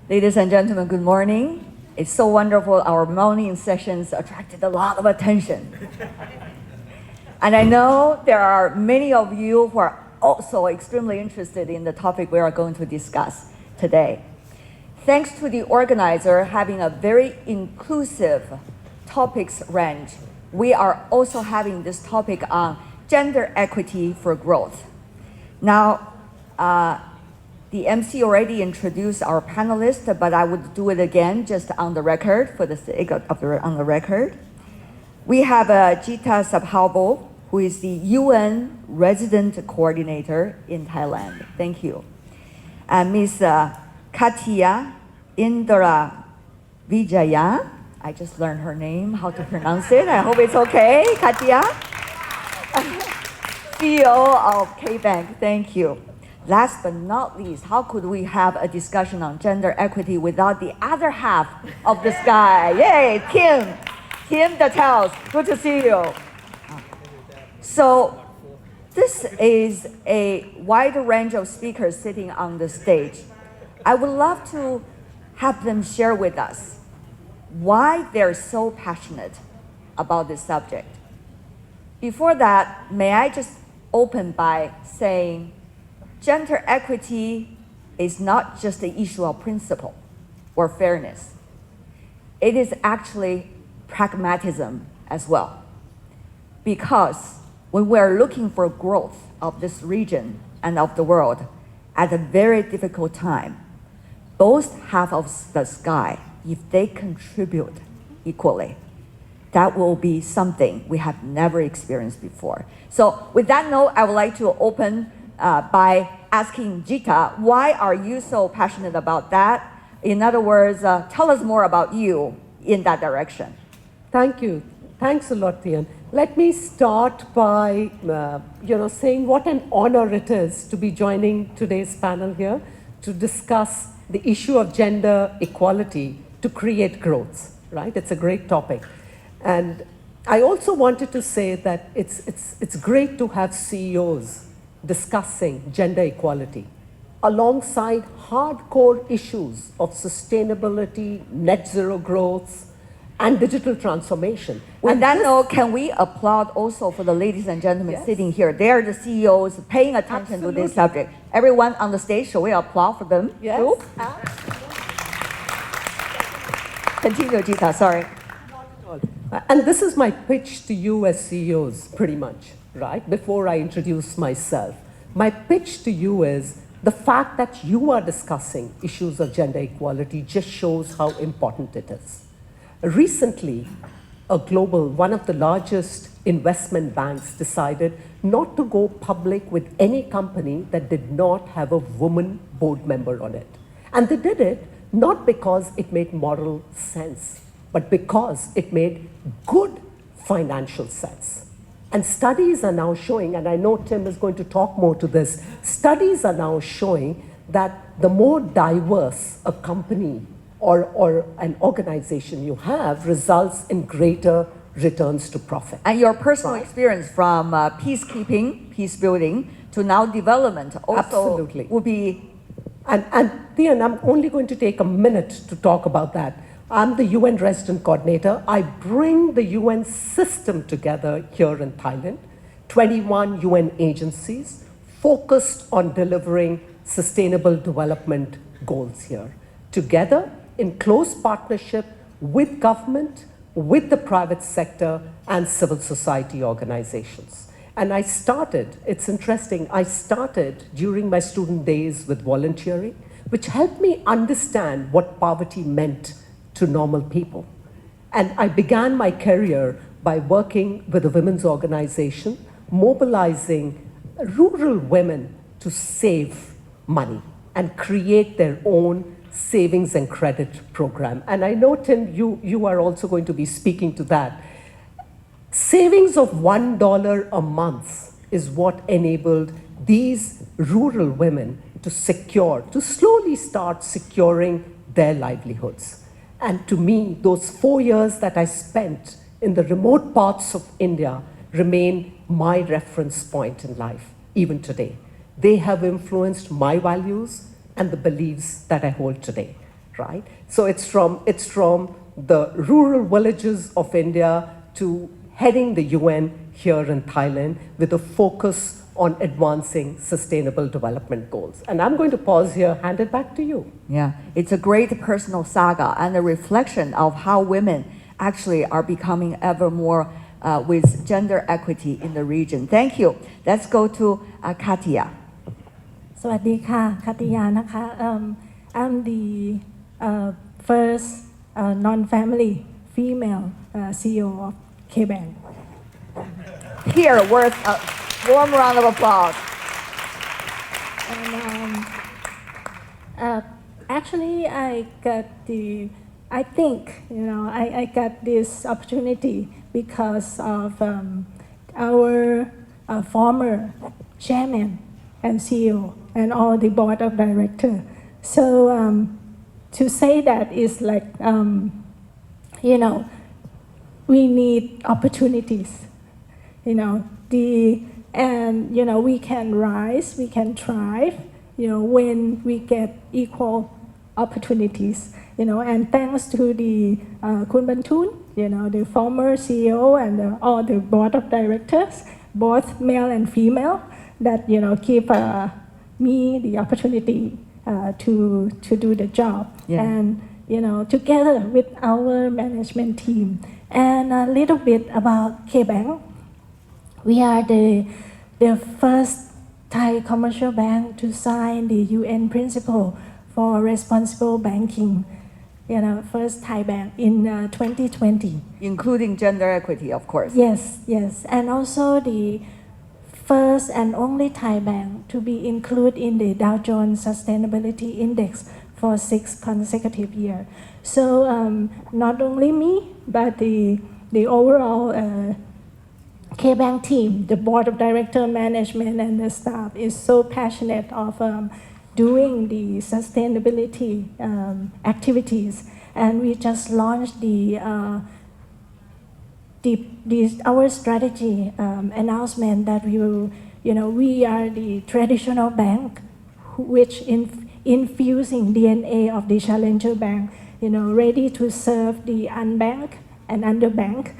Ladies and gentlemen, good morning. It's so wonderful. Our morning sessions attracted a lot of attention. And I know there are many of you who are also extremely interested in the topic we are going to discuss today. Thanks to the organizer having a very inclusive topics range, we are also having this topic on gender equity for growth. Now, the MC already introduced our panelists, but I would do it again just on the record, for the sake of on the record. We have Gita Sabharwal, who is the UN Resident Coordinator in Thailand. Thank you. And Ms. Kattiya Indaravijaya. I just learned her name, how to pronounce it. I hope it's okay, Kattiya. CEO of KBank, thank you. Last but not least, how could we have a discussion on gender equity without the other half of this guy? Yay, Tim Dattels, good to see you. So this is a wide range of speakers sitting on the stage. I would love to have them share with us why they're so passionate about this subject. Before that, may I just open by saying gender equity is not just an issue of principle or fairness. It is actually pragmatism as well. Because when we're looking for growth of this region and of the world at a very difficult time, both halves of the sky, if they contribute equally, that will be something we have never experienced before. So with that note, I would like to open by asking Gita, why are you so passionate about that? In other words, tell us more about you in that direction. Thank you. Thanks a lot, Tian. Let me start by saying what an honor it is to be joining today's panel here to discuss the issue of gender equality to create growth, right? It's a great topic. And I also wanted to say that it's great to have CEOs discussing gender equality alongside hardcore issues of sustainability, net zero growth, and digital transformation. With that note, can we applaud also for the ladies and gentlemen sitting here? They are the CEOs paying attention to this subject. Everyone on the stage, shall we applaud for them? Yes. Too? Continue, Gita, sorry. And this is my pitch to you as CEOs, pretty much, right? Before I introduce myself. My pitch to you is the fact that you are discussing issues of gender equality just shows how important it is. Recently, one of the largest investment banks decided not to go public with any company that did not have a woman board member on it. And they did it not because it made moral sense, but because it made good financial sense. And studies are now showing, and I know Tim is going to talk more to this, studies are now showing that the more diverse a company or an organization you have results in greater returns to profit. And your personal experience from peacekeeping, peace building, to now development also Absolutely. Would be... And Thian, I'm only going to take a minute to talk about that. I'm the UN Resident Coordinator. I bring the UN system together here in Thailand, 21 UN agencies focused on delivering sustainable development goals here. Together, in close partnership with government, with the private sector, and civil society organizations. And it's interesting, I started during my student days with volunteering, which helped me understand what poverty meant to normal people. And I began my career by working with a women's organization, mobilizing rural women to save money and create their own savings and credit program. And I know, Tim, you are also going to be speaking to that. Savings of $1 a month is what enabled these rural women to slowly start securing their livelihoods. And to me, those 4 years that I spent in the remote parts of India remain my reference point in life, even today. They have influenced my values and the beliefs that I hold today. right? So it's from the rural villages of India to heading the UN here in Thailand with a focus on advancing sustainable development goals. And I'm going to pause here, hand it back to you. Yeah, it's a great personal saga and a reflection of how women actually are becoming ever more with gender equity in the region. Thank you. Let's go to Kattiya. สวัสดีค่ะ Kattiya นะคะ I'm the first non-family female CEO of KBank. Here, worth a warm round of applause. And actually, I think, I got this opportunity because of our former chairman and CEO and all the board of directors. So to say that is like, we need opportunities, we can rise, we can thrive, when we get equal opportunities, and thanks to the Kun Bantun, the former CEO and all the board of directors, both male and female, that give me the opportunity to do the job, and together with our management team. And a little bit about KBank. We are the first Thai commercial bank to sign the UN principle for responsible banking. First Thai bank in 2020. Including gender equity, of course. Yes, and also the first and only Thai bank to be included in the Dow Jones Sustainability Index for 6 consecutive years. So not only me, but the overall KBank team, the board of director, management, and the staff is so passionate of doing the sustainability activities, and we just launched our strategy announcement that we are the traditional bank which infusing DNA of the challenger bank, ready to serve the unbanked and underbanked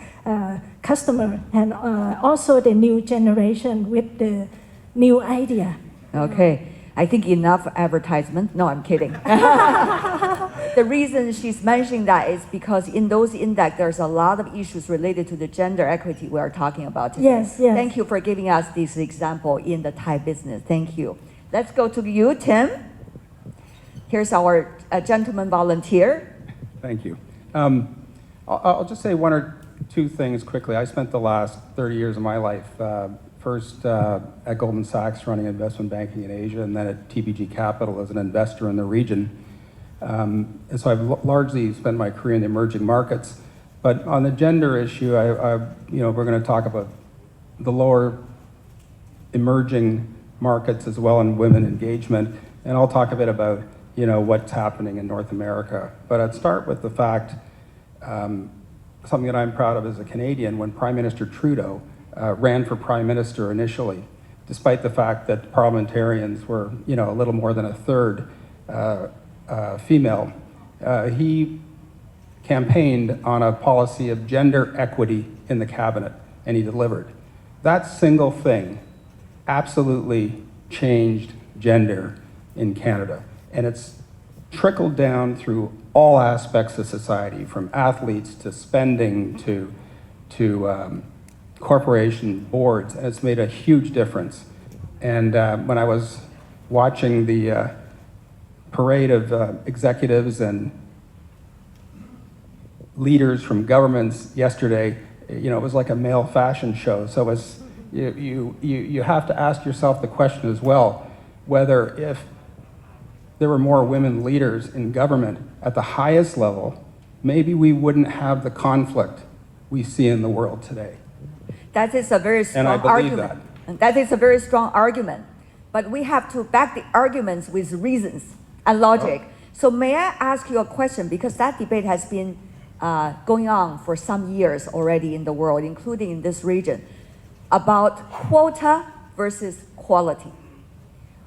customer, and also the new generation with the new idea. Okay, I think enough advertisement. No, I'm kidding. The reason she's mentioning that is because in those index, there's a lot of issues related to the gender equity we are talking about today. Yes. Thank you for giving us this example in the Thai business. Thank you. Let's go to you, Tim. Here's our gentleman volunteer. Thank you. I'll just say one or two things quickly. I spent the last 30 years of my life, first at Goldman Sachs running investment banking in Asia, and then at TPG Capital as an investor in the region. And so I've largely spent my career in the emerging markets. But on the gender issue, we're going to talk about the lower emerging markets as well and women engagement. And I'll talk a bit about, what's happening in North America. But I'd start with the fact, something that I'm proud of as a Canadian, when Prime Minister Trudeau ran for Prime Minister initially, despite the fact that parliamentarians were, a little more than a third female, he campaigned on a policy of gender equity in the cabinet, and he delivered. That single thing absolutely changed gender in Canada, and it's trickled down through all aspects of society, from athletes to spending to corporation boards, and it's made a huge difference. And when I was watching the parade of executives and leaders from governments yesterday, it was like a male fashion show. So you have to ask yourself the question as well, whether if there were more women leaders in government at the highest level, maybe we wouldn't have the conflict we see in the world today. That is a very strong And I believe argument. That is a very strong argument. But we have to back the arguments with reasons and logic. So may I ask you a question, because that debate has been going on for some years already in the world, including in this region, about quota versus quality.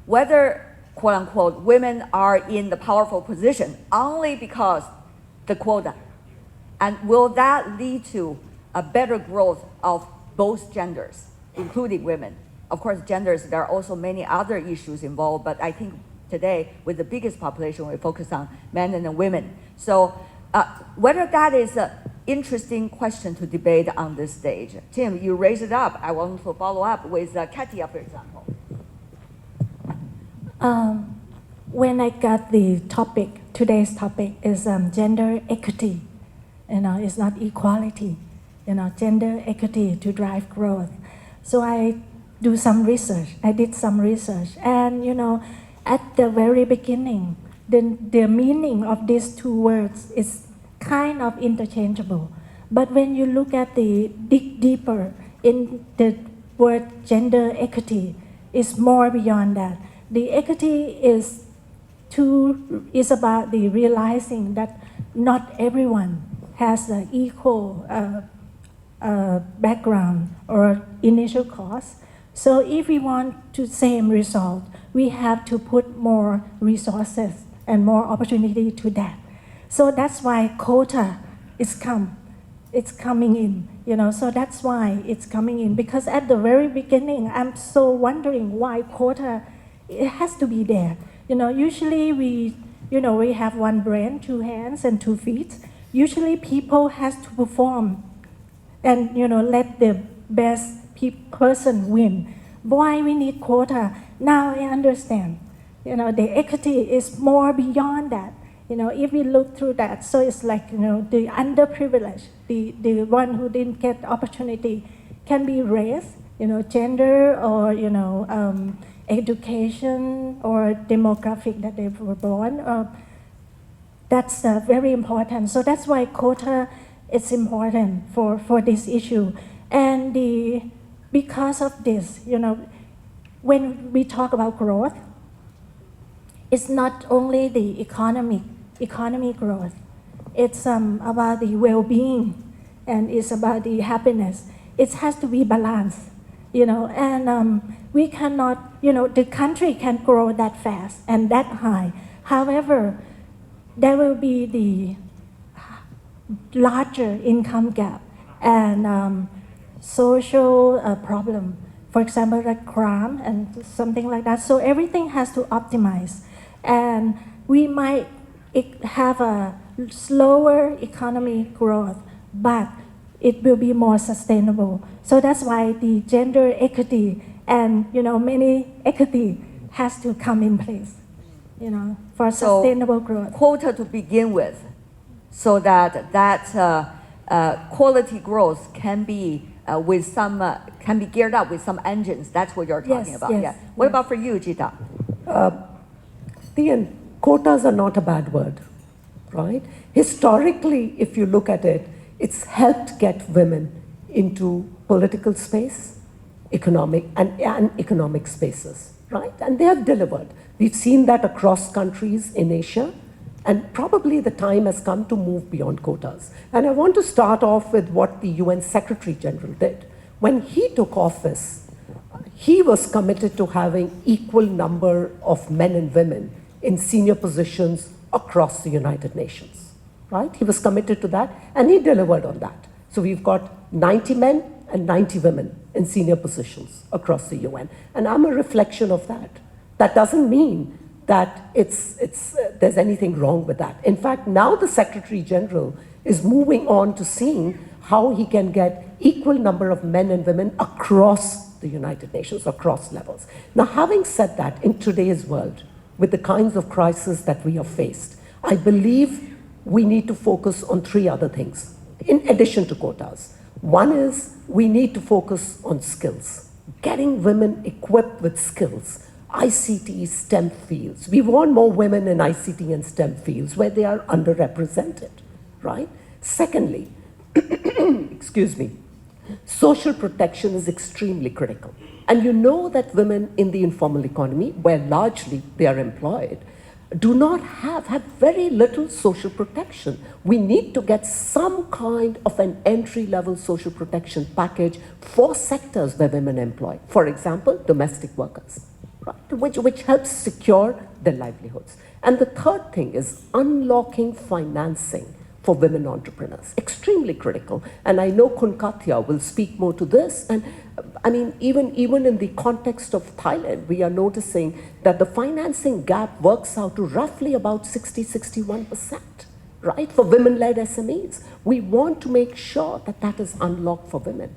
Whether quote unquote, women are in the powerful position only because the quota? And will that lead to a better growth of both genders, including women? Of course, genders, there are also many other issues involved, but I think today, with the biggest population, we focus on men and women. So whether that is an interesting question to debate on this stage. Tim, you raised it up. I want to follow up with Kattiya, for example. When I got the topic, today's topic is gender equity. It's not equality. Gender equity to drive growth. So I do some research. I did some research, and at the very beginning, the meaning of these two words is kind of interchangeable. But when you look at dig deeper in the word gender equity, is more beyond that. The equity is about the realizing that not everyone has an equal background or initial cost. So if we want to same result, we have to put more resources and more opportunity to that. So that's why quota is coming in, so that's why it's coming in. Because at the very beginning, I'm so wondering why quota, it has to be there. Usually we have one brain, two hands, and 2 feet. Usually people has to perform and, let the best person win. Why we need quota? Now I understand. The equity is more beyond that. If we look through that, so it's like, the underprivileged, the one who didn't get opportunity, can be race, gender, or, education, or demographic that they were born. That's very important. So that's why quota is important for this issue. And because of this, when we talk about growth, it's not only the economy growth. It's about the well-being, and it's about the happiness. It has to be balanced, and we cannot, the country can't grow that fast and that high. However, there will be the larger income gap and social problem. For example, like crime and something like that. So everything has to optimize. And we might have a slower economy growth, but it will be more sustainable. So that's why the gender equity and many equity has to come in place, for sustainable growth. Quota to begin with, so that quality growth can be can be geared up with some engines. That's what you're talking about. Yes, yeah. What about for you, Gita? Quotas are not a bad word, right? Historically, if you look at it, it's helped get women into political space, economic spaces, right? And they have delivered. We've seen that across countries in Asia, and probably the time has come to move beyond quotas. And I want to start off with what the UN Secretary General did. When he took office, he was committed to having equal number of men and women in senior positions across the United Nations, right? He was committed to that, and he delivered on that. So we've got 90 men and 90 women in senior positions across the UN. And I'm a reflection of that. That doesn't mean that there's anything wrong with that. In fact, now the Secretary General is moving on to seeing how he can get equal number of men and women across the United Nations, across levels. Now, having said that, in today's world, with the kinds of crises that we have faced, I believe we need to focus on 3 other things, in addition to quotas. One is we need to focus on skills, getting women equipped with skills, ICT, STEM fields. We want more women in ICT and STEM fields where they are underrepresented, right? Secondly, excuse me, social protection is extremely critical. And you know that women in the informal economy, where largely they are employed, do not have very little social protection. We need to get some kind of an entry-level social protection package for sectors where women employ. For example, domestic workers, right? which helps secure their livelihoods. And the third thing is unlocking financing for women entrepreneurs, extremely critical. And I know Kattiya will speak more to this. And I mean, even in the context of Thailand, we are noticing that the financing gap works out to roughly about 61%, right, for women-led SMEs. We want to make sure that that is unlocked for women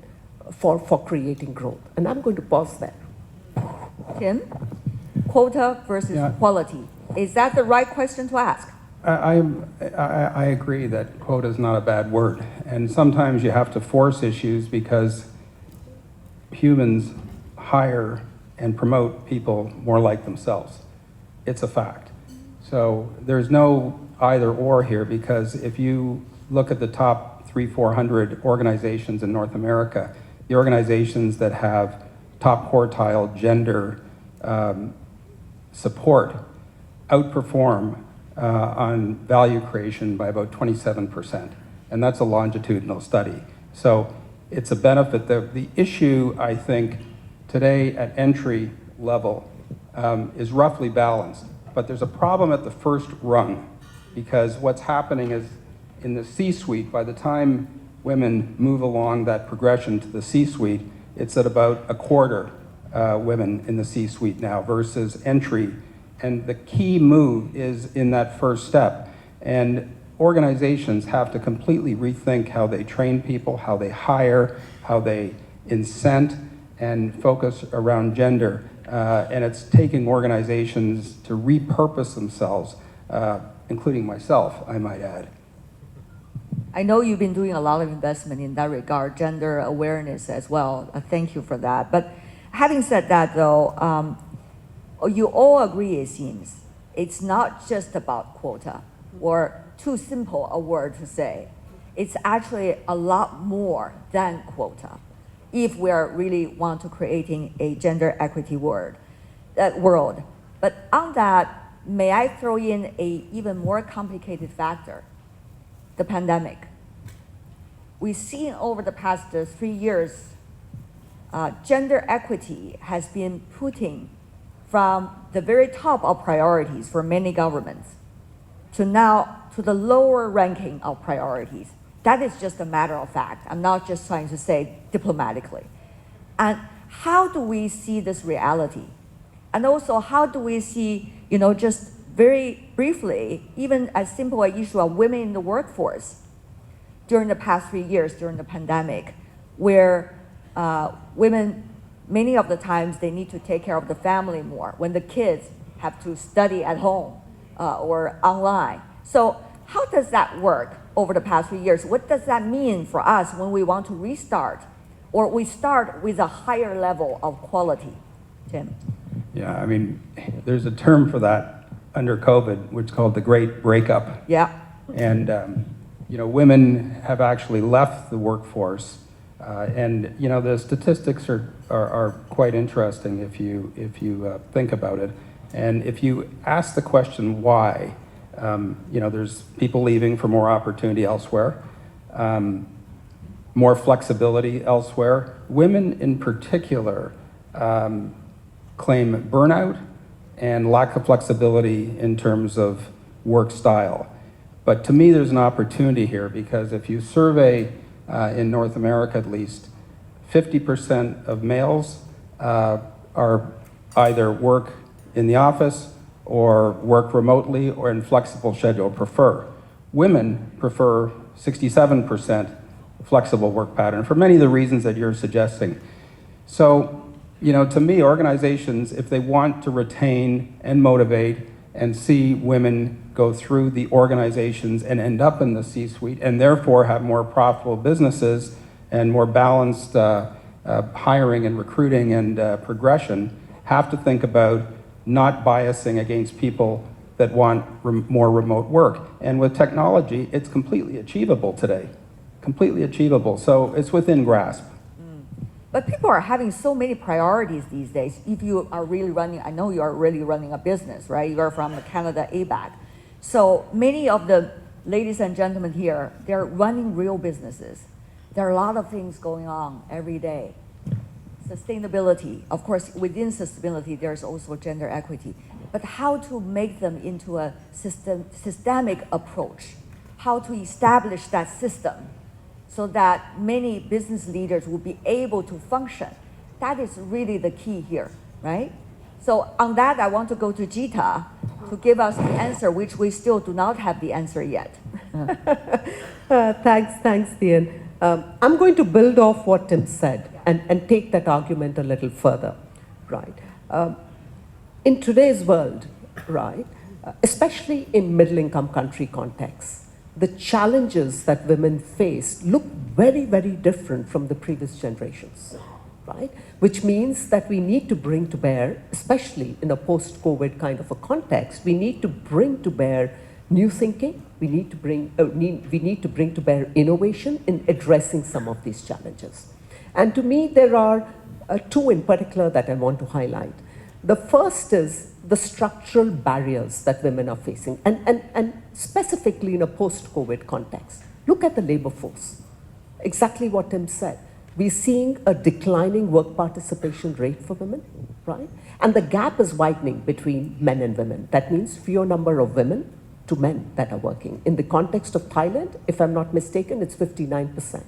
for creating growth. And I'm going to pause there. Tim, quota versus quality. Is that the right question to ask? I agree that quota is not a bad word. And sometimes you have to force issues because humans hire and promote people more like themselves. It's a fact. So there's no either or here, because if you look at the top 300-400 organizations in North America, the organizations that have top quartile gender support outperform on value creation by about 27%. And that's a longitudinal study. So it's a benefit. The issue, I think, today at entry level is roughly balanced. But there's a problem at the first rung, because what's happening is in the C-suite, by the time women move along that progression to the C-suite, it's at about a quarter women in the C-suite now versus entry. And the key move is in that first step. And organizations have to completely rethink how they train people, how they hire, how they incent, and focus around gender. And it's taking organizations to repurpose themselves, including myself, I might add. I know you've been doing a lot of investment in that regard, gender awareness as well. Thank you for that. But having said that, though, you all agree, it seems, it's not just about quota or too simple a word to say. It's actually a lot more than quota if we are really want to creating a gender equity world. But on that, may I throw in an even more complicated factor, the pandemic. We've seen over the past 3 years, gender equity has been putting from the very top of priorities for many governments to now to the lower ranking of priorities. That is just a matter of fact. I'm not just trying to say diplomatically. And how do we see this reality? And also, how do we see, just very briefly, even as simple an issue of women in the workforce during the past 3 years, during the pandemic, where women, many of the times, they need to take care of the family more when the kids have to study at home or online. So how does that work over the past 3 years? What does that mean for us when we want to restart, or we start with a higher level of quality? Tim? Yeah, I mean, there's a term for that under COVID, which is called the Great Breakup. Yeah. And, women have actually left the workforce. And the statistics are quite interesting if you think about it. And if you ask the question why, there's people leaving for more opportunity elsewhere, more flexibility elsewhere. Women in particular claim burnout and lack of flexibility in terms of work style. But to me, there's an opportunity here, because if you survey in North America at least, 50% of males are either work in the office or work remotely or in flexible schedule, prefer. Women prefer 67% flexible work pattern for many of the reasons that you're suggesting. So, to me, organizations, if they want to retain and motivate and see women go through the organizations and end up in the C-suite and therefore have more profitable businesses and more balanced hiring and recruiting and progression, have to think about not biasing against people that want more remote work. And with technology, it's completely achievable today. Completely achievable. So it's within grasp. But people are having so many priorities these days. If you are really running, I know you are really running a business, right? You are from Canada, ABAC. So many of the ladies and gentlemen here, they're running real businesses. There are a lot of things going on every day. Sustainability, of course, within sustainability, there's also gender equity. but how to make them into a systemic approach, how to establish that system so that many business leaders will be able to function. That is really the key here, right? So on that, I want to go to Gita to give us the answer, which we still do not have the answer yet. Thanks, Thian. I'm going to build off what Tim said and take that argument a little further, right? In today's world, right, especially in middle-income country contexts, the challenges that women face look very, very different from the previous generations, right? Which means that we need to bring to bear, especially in a post-COVID kind of a context, we need to bring to bear new thinking. We need to bring to bear innovation in addressing some of these challenges. And to me, there are two in particular that I want to highlight. The first is the structural barriers that women are facing, and specifically in a post-COVID context. Look at the labor force. Exactly what Tim said. We're seeing a declining work participation rate for women, right? And the gap is widening between men and women. That means fewer number of women to men that are working. In the context of Thailand, if I'm not mistaken, it's 59%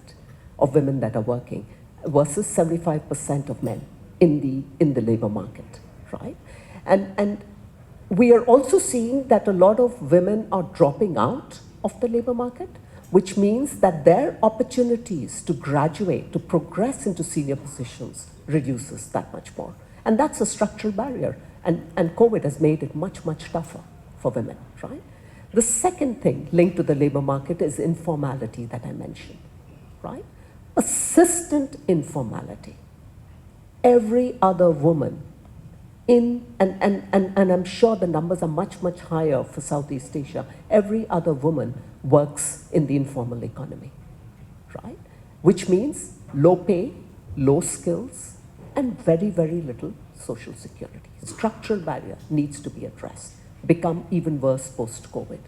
of women that are working versus 75% of men in the labor market, right? And we are also seeing that a lot of women are dropping out of the labor market, which means that their opportunities to graduate, to progress into senior positions reduces that much more. And that's a structural barrier. And COVID has made it much, much tougher for women, right? The second thing linked to the labor market is informality that I mentioned, right? Persistent informality. Every other woman and I'm sure the numbers are much, much higher for Southeast Asia, every other woman works in the informal economy, right? Which means low pay, low skills, and very, very little social security. Structural barrier needs to be addressed, become even worse post-COVID.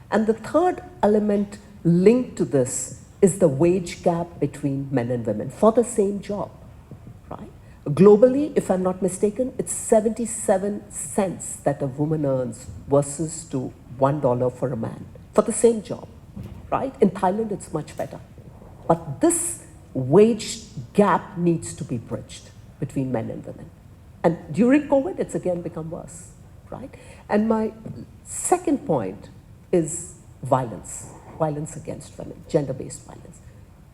And the third element linked to this is the wage gap between men and women for the same job, right? Globally, if I'm not mistaken, it's 77 cents that a woman earns versus to $1 for a man for the same job, right? In Thailand, it's much better. But this wage gap needs to be bridged between men and women. And during COVID, it's again become worse, right? And my second point is violence against women, gender-based violence.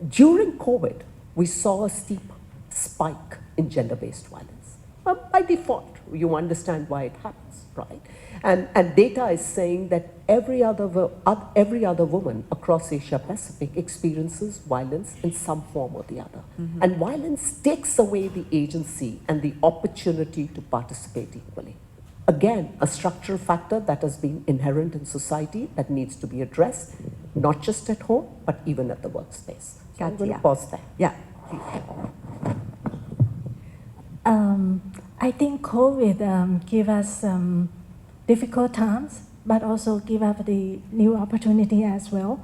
During COVID, we saw a steep spike in gender-based violence. By default, you understand why it happens, right? And data is saying that every other woman across Asia Pacific experiences violence in some form or the other. Mm-hmm. And violence takes away the agency and the opportunity to participate equally. Again, a structural factor that has been inherent in society that needs to be addressed, not just at home, but even at the workspace. So I'm going to pause there. Yeah. I think COVID gave us difficult times, but also give us the new opportunity as well.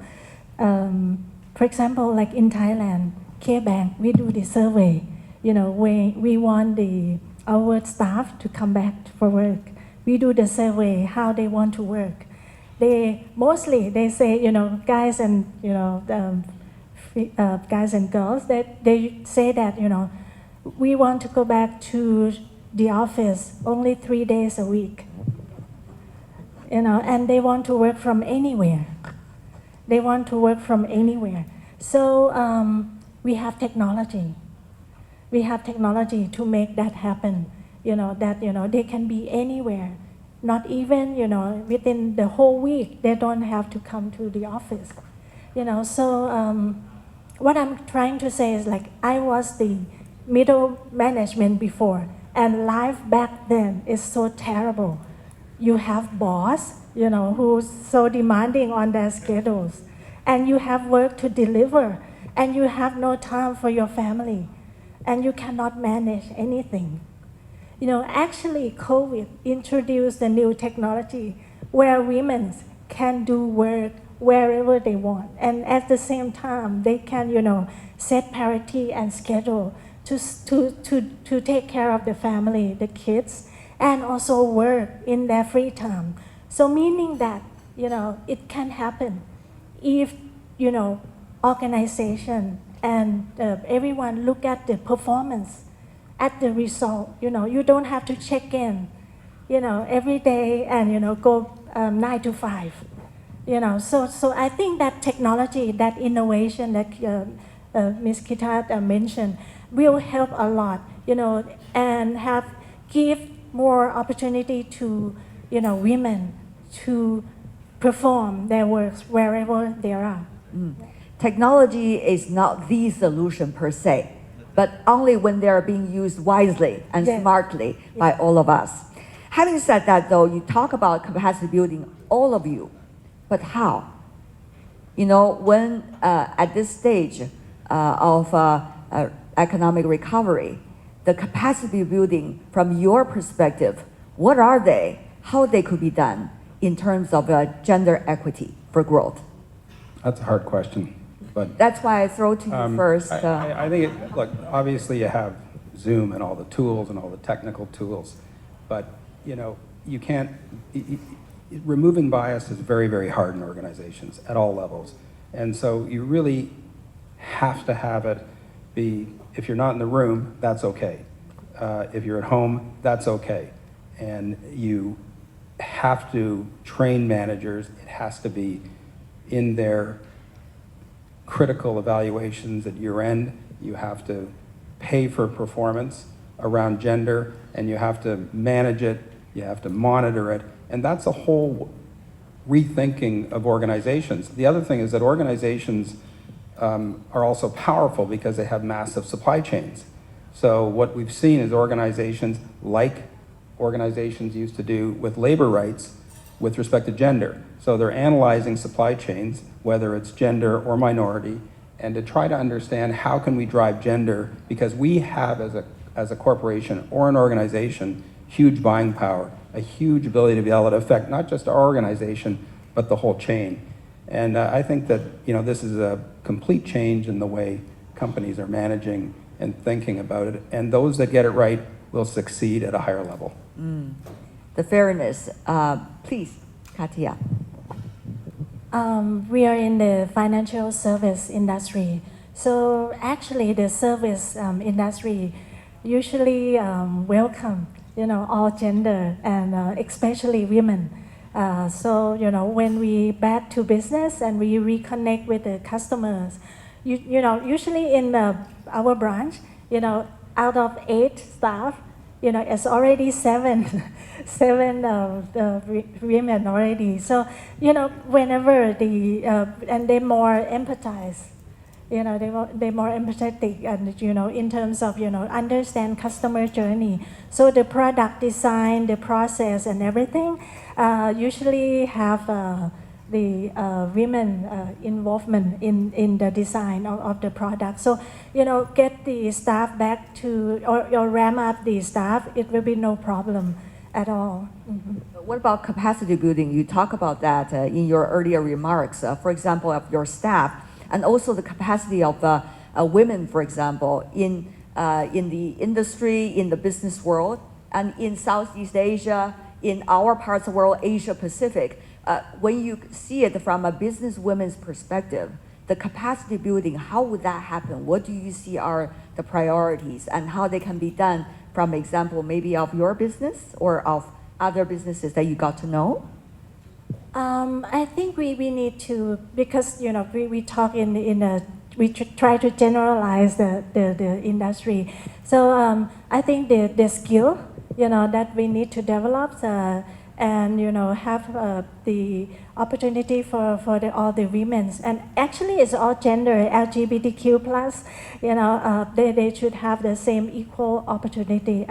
For example, like in Thailand, K-Bank, we do the survey. You know, we want our staff to come back for work. We do the survey how they want to work. They say, you know, guys and girls, that they say that, you know, we want to go back to the office only 3 days a week, you know, and they want to work from anywhere. They want to work from anywhere. So we have technology. We have technology to make that happen, you know, that, you know, they can be anywhere. Not even, you know, within the whole week, they don't have to come to the office, you know. So what I'm trying to say is, like, I was the middle management before, and life back then is so terrible. You have boss, you know, who's so demanding on their schedules, and you have work to deliver, and you have no time for your family, and you cannot manage anything. You know, actually, COVID introduced a new technology where women can do work wherever they want, and at the same time, they can, you know, set parity and schedule to take care of the family, the kids, and also work in their free time. So meaning that, it can happen if, organization and everyone look at the performance, at the result. You don't have to check in, every day and, go 9 to 5. So I think that technology, that innovation that Ms. Gita mentioned will help a lot, and give more opportunity to, women to perform their works wherever they are. Technology is not the solution per se, but only when they are being used wisely and Yes. smartly by all of us. Having said that, though, you talk about capacity building, all of you, but how? When at this stage of economic recovery, the capacity building from your perspective, what are they? How they could be done in terms of gender equity for growth? That's a hard question, but That's why I throw to you first. I think, look, obviously you have Zoom and all the tools and all the technical tools, but you can't, removing bias is very, very hard in organizations at all levels. And so you really have to have it be, if you're not in the room, that's okay. If you're at home, that's okay. And you have to train managers. It has to be in their critical evaluations at year end. You have to pay for performance around gender, and you have to manage it, you have to monitor it, and that's a whole rethinking of organizations. The other thing is that organizations are also powerful because they have massive supply chains. So what we've seen is organizations, like organizations used to do with labor rights with respect to gender. So they're analyzing supply chains, whether it's gender or minority, and to try to understand how can we drive gender, because we have as a corporation or an organization huge buying power, a huge ability to be able to affect not just our organization, but the whole chain. And I think that this is a complete change in the way companies are managing and thinking about it. And those that get it right will succeed at a higher level. The fairness, please, Kattiya. We are in the financial service industry. So actually the service industry usually welcome, all gender and especially women. So, when we back to business and we reconnect with the customers, usually in our branch, out of 8 staff, it's already 7 women already. So, whenever and they're more empathize, they're more empathetic and, in terms of, understand customer journey. So the product design, the process and everything, usually have the women involvement in the design of the product. So, get the staff back to, or ramp up the staff, it will be no problem at all. What about capacity building? You talk about that in your earlier remarks, for example, of your staff, and also the capacity of women, for example, in the industry, in the business world, and in Southeast Asia, in our parts of the world, Asia Pacific. When you see it from a businesswoman's perspective, the capacity building, how would that happen? What do you see are the priorities and how they can be done from example maybe of your business or of other businesses that you got to know? I think we need to, because we talk we try to generalize the industry. So I think the skill that we need to develop and have the opportunity for all the women, and actually it's all gender, LGBTQ plus. They should have the same equal opportunity.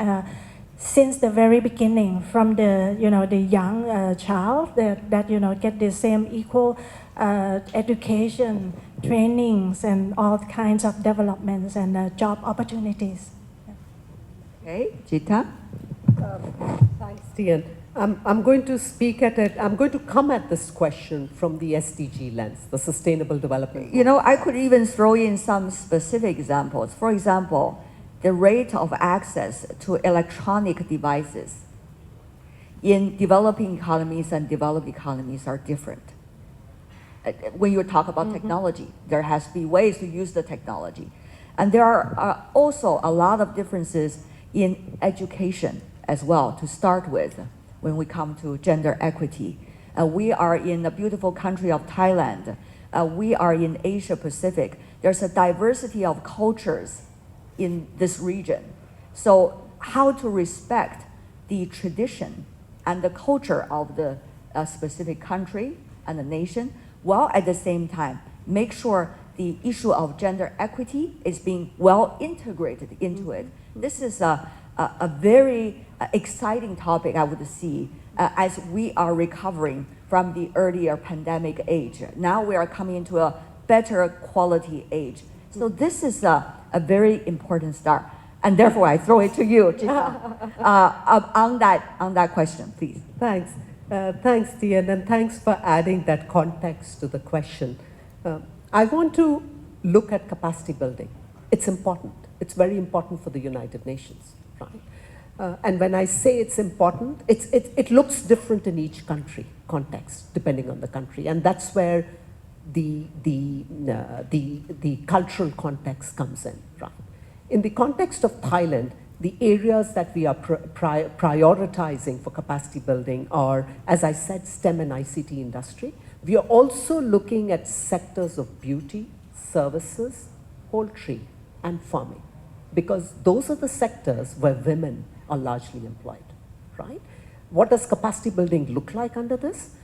Since the very beginning, from the the young child, that get the same equal education, trainings, and all kinds of developments and job opportunities. Okay, Gita. Thanks, Tian. I'm going to speak at it. I'm going to come at this question from the SDG lens, the Sustainable Development Goals. I could even throw in some specific examples. For example, the rate of access to electronic devices in developing economies and developed economies are different. When you talk about technology, there has to be ways to use the technology. And there are also a lot of differences in education as well, to start with, when we come to gender equity. We are in the beautiful country of Thailand. We are in Asia Pacific. There's a diversity of cultures in this region. So how to respect the tradition and the culture of the specific country and the nation, while at the same time make sure the issue of gender equity is being well integrated into it. This is a very exciting topic, I would see, as we are recovering from the earlier pandemic age. Now we are coming into a better quality age. So this is a very important start. And therefore, I throw it to you, Gita, on that question, please. Thanks. Thanks, Tian, and thanks for adding that context to the question. I want to look at capacity building. It's important. It's very important for the United Nations, right? And when I say it's important, it looks different in each country context, depending on the country, and that's where the cultural context comes in, right? In the context of Thailand, the areas that we are prioritizing for capacity building are, as I said, STEM and ICT industry. We are also looking at sectors of beauty, services, poultry, and farming, because those are the sectors where women are largely employed, right? What does capacity building look like under this?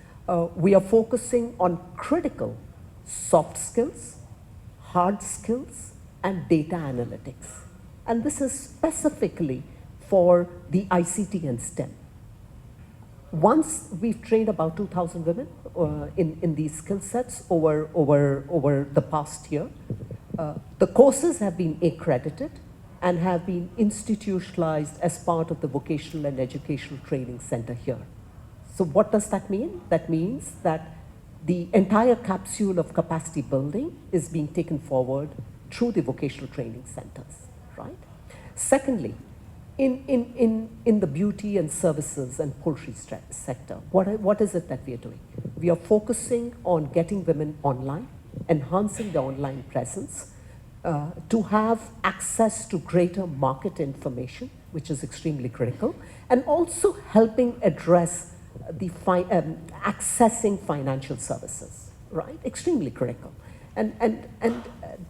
We are focusing on critical soft skills, hard skills, and data analytics. And this is specifically for the ICT and STEM. Once we've trained about 2,000 women in these skill sets over the past year, the courses have been accredited and have been institutionalized as part of the Vocational and Educational Training Center here. So what does that mean? That means that the entire capsule of capacity building is being taken forward through the vocational training centers, right? Secondly, in the beauty and services and poultry sector, what is it that we are doing? We are focusing on getting women online, enhancing the online presence, to have access to greater market information, which is extremely critical, and also helping address the accessing financial services, right? Extremely critical. And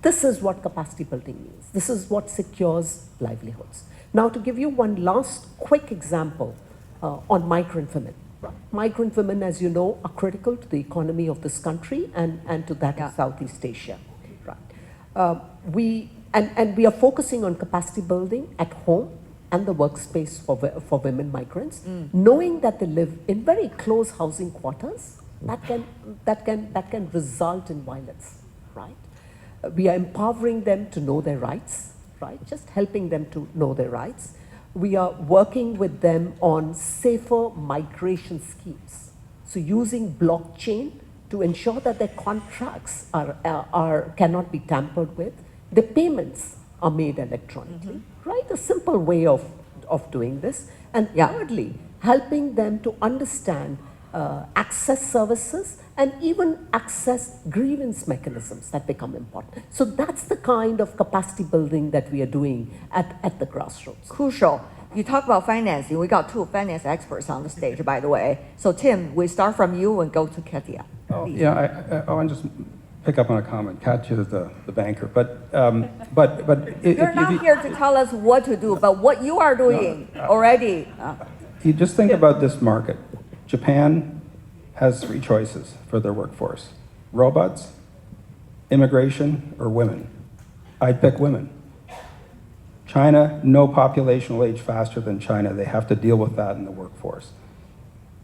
this is what capacity building means. This is what secures livelihoods. Now, to give you one last quick example on migrant women. Right. Migrant women, as you know, are critical to the economy of this country and to that of Southeast Asia. Right. We are focusing on capacity building at home and the workspace for women migrants, knowing that they live in very close housing quarters that can result in violence. Right? We are empowering them to know their rights, right? Just helping them to know their rights. We are working with them on safer migration schemes. So using blockchain to ensure that their contracts cannot be tampered with. The payments are made electronically, right? A simple way of doing this. And thirdly, helping them to understand access services and even access grievance mechanisms that become important. So that's the kind of capacity building that we are doing at the grassroots. Crucial. You talk about financing. We got two finance experts on the stage, by the way. So Tim, we start from you and go to Kattiya. Oh, yeah, I want to just pick up on a comment. Kattiya is the banker, but You're not here to tell us what to do, but what you are doing already. You just think about this market. Japan has three choices for their workforce: robots, immigration, or women. I'd pick women. China, no population will age faster than China. They have to deal with that in the workforce.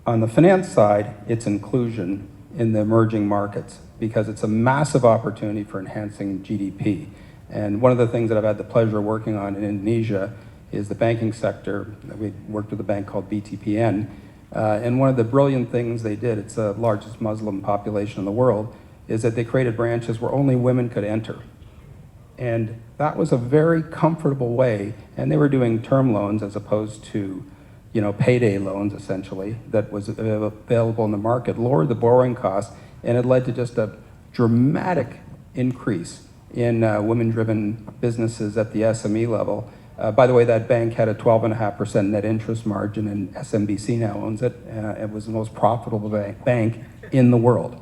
On the finance side, it's inclusion in the emerging markets, because it's a massive opportunity for enhancing GDP. And one of the things that I've had the pleasure of working on in Indonesia is the banking sector. We worked with a bank called BTPN. And one of the brilliant things they did, it's the largest Muslim population in the world, is that they created branches where only women could enter. And that was a very comfortable way, and they were doing term loans as opposed to, payday loans essentially that was available in the market, lowered the borrowing costs, and it led to just a dramatic increase in women-driven businesses at the SME level. By the way, that bank had a 12.5% net interest margin, and SMBC now owns it. It was the most profitable bank in the world.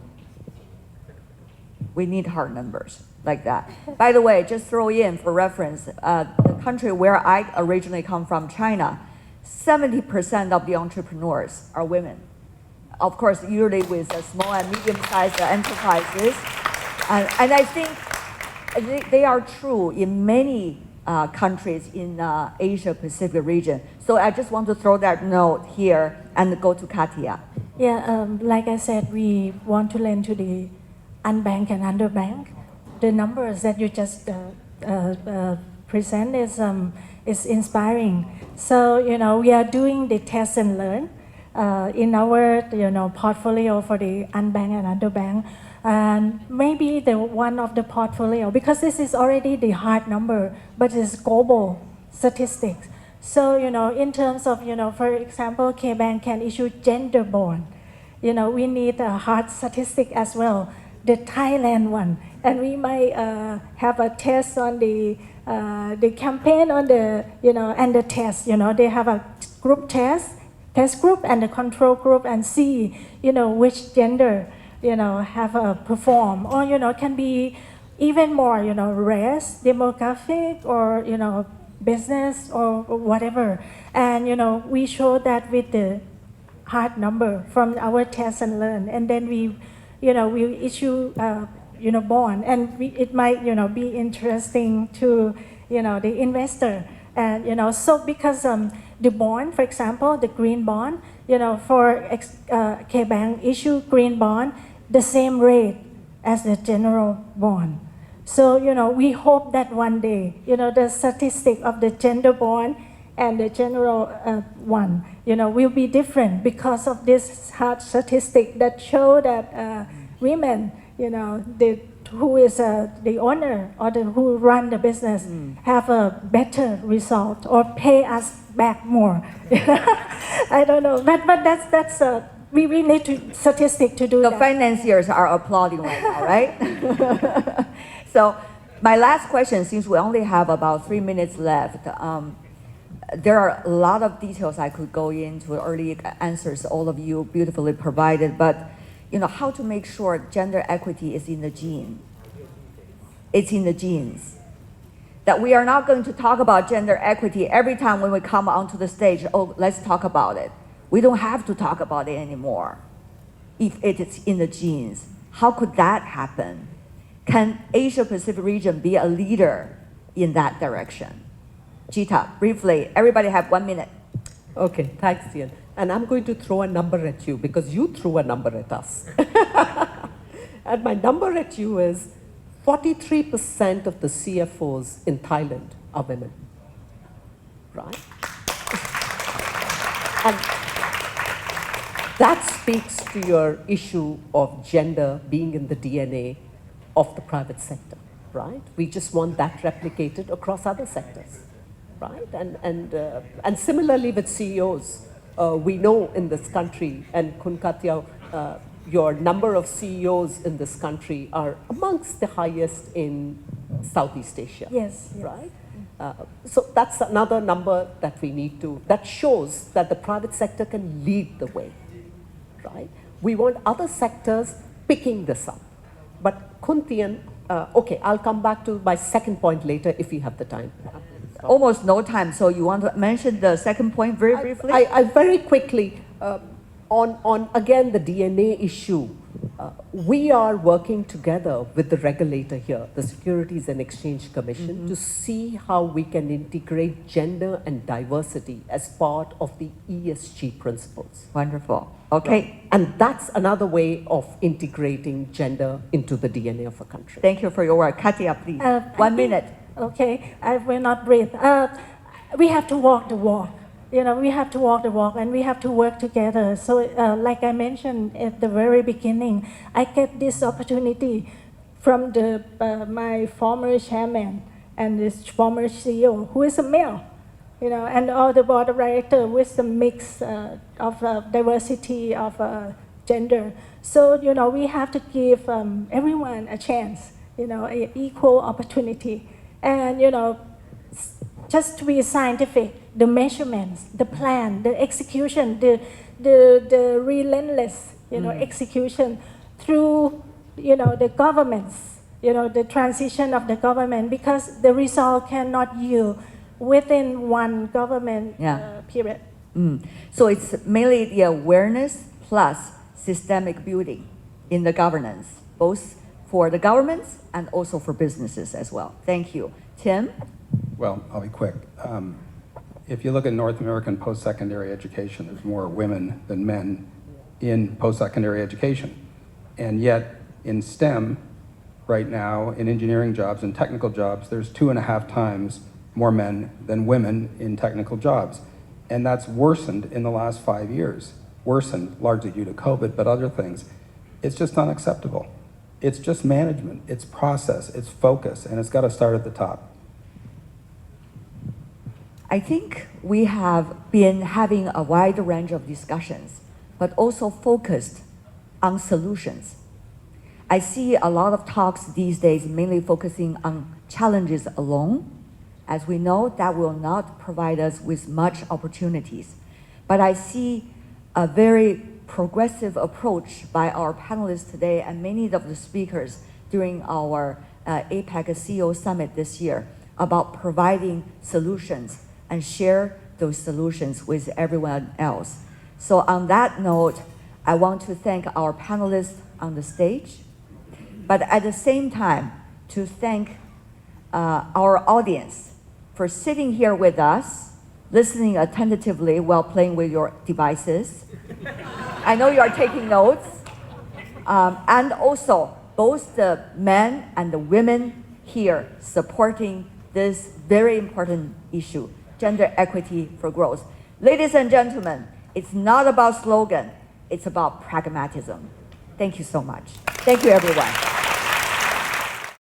We need hard numbers like that. By the way, just throw in for reference, the country where I originally come from, China, 70% of the entrepreneurs are women. Of course, usually with small and medium-sized enterprises. And I think they are true in many countries in Asia Pacific region. So I just want to throw that note here and go to Kattiya. Yeah, like I said, we want to lend to the unbanked and underbanked. The numbers that you just present is inspiring. So, we are doing the test and learn in our, portfolio for the unbanked and underbanked. And maybe one of the portfolio, because this is already the hard number, but it's global statistics. So, in terms of, for example, K-Bank can issue gender bond. We need a hard statistic as well, the Thailand one. And we might have a test on the campaign on the, and the test, they have a group test group and the control group and see, which gender, have perform, or, can be even more, race, demographic, or, business or whatever. And, we show that with the hard number from our test and learn. And then we issue, bond. And it might, be interesting to, the investor. And, so because the bond, for example, the green bond, for K-Bank issue green bond, the same rate as the general bond. So, we hope that one day, the statistic of the gender bond and the general one, will be different because of this hard statistic that show that women, who is the owner or who run the business have a better result or pay us back more. I don't know, but that's we need to statistic to do The that. financiers are applauding right now, right? So my last question, since we only have about 3 minutes left, there are a lot of details I could go into, early answers all of you beautifully provided, but how to make sure gender equity is in the gene. It's in the genes. That we are not going to talk about gender equity every time when we come onto the stage, oh, let's talk about it. We don't have to talk about it anymore if it is in the genes. How could that happen? Can Asia Pacific region be a leader in that direction? Gita, briefly, everybody have 1 minute. Okay, thanks, Ian. And I'm going to throw a number at you because you threw a number at us. And my number at you is 43% of the CFOs in Thailand are women, right? And that speaks to your issue of gender being in the DNA of the private sector, right? We just want that replicated across other sectors, right? And similarly with CEOs, we know in this country, and Kattiya, your number of CEOs in this country are amongst the highest in Southeast Asia. Yes. Right? So that's another number that we need to, that shows that the private sector can lead the way, right? We want other sectors picking this up. But Kuntian, okay, I'll come back to my second point later if we have the time. Almost no time, so you want to mention the second point very briefly? I very quickly, on again the DNA issue, we are working together with the regulator here, the Securities and Exchange Commission, to see how we can integrate gender and diversity as part of the ESG principles. Wonderful. Okay. Right? And that's another way of integrating gender into the DNA of a country. Thank you for your work. Kattiya, please. 1 minute. Okay, I will not breathe. We have to walk the walk. We have to walk the walk and we have to work together. So like I mentioned at the very beginning, I get this opportunity from my former chairman and this former CEO, who is a male. and all the board of directors with the mix of diversity of gender. So, we have to give everyone a chance, an equal opportunity. And, just to be scientific, the measurements, the plan, the execution, the relentless, execution through, the governments, the transition of the government, because the result cannot yield within one government period. So it's mainly the awareness plus systemic building in the governance, both for the governments and also for businesses as well. Thank you. Tim? Well, I'll be quick. If you look at North American post-secondary education, there's more women than men in post-secondary education. And yet, in STEM, right now, in engineering jobs and technical jobs, there's 2.5 times more men than women in technical jobs. And that's worsened in the last 5 years. Worsened largely due to COVID, but other things. It's just unacceptable. It's just management, it's process, it's focus, and it's got to start at the top. I think we have been having a wide range of discussions, but also focused on solutions. I see a lot of talks these days mainly focusing on challenges alone. As we know, that will not provide us with much opportunities. But I see a very progressive approach by our panelists today and many of the speakers during our APAC CEO Summit this year about providing solutions and share those solutions with everyone else. So on that note, I want to thank our panelists on the stage, but at the same time, to thank our audience for sitting here with us, listening attentively while playing with your devices. I know you are taking notes. And also, both the men and the women here supporting this very important issue, gender equity for growth. Ladies and gentlemen, it's not about slogan, it's about pragmatism. Thank you so much. Thank you, everyone.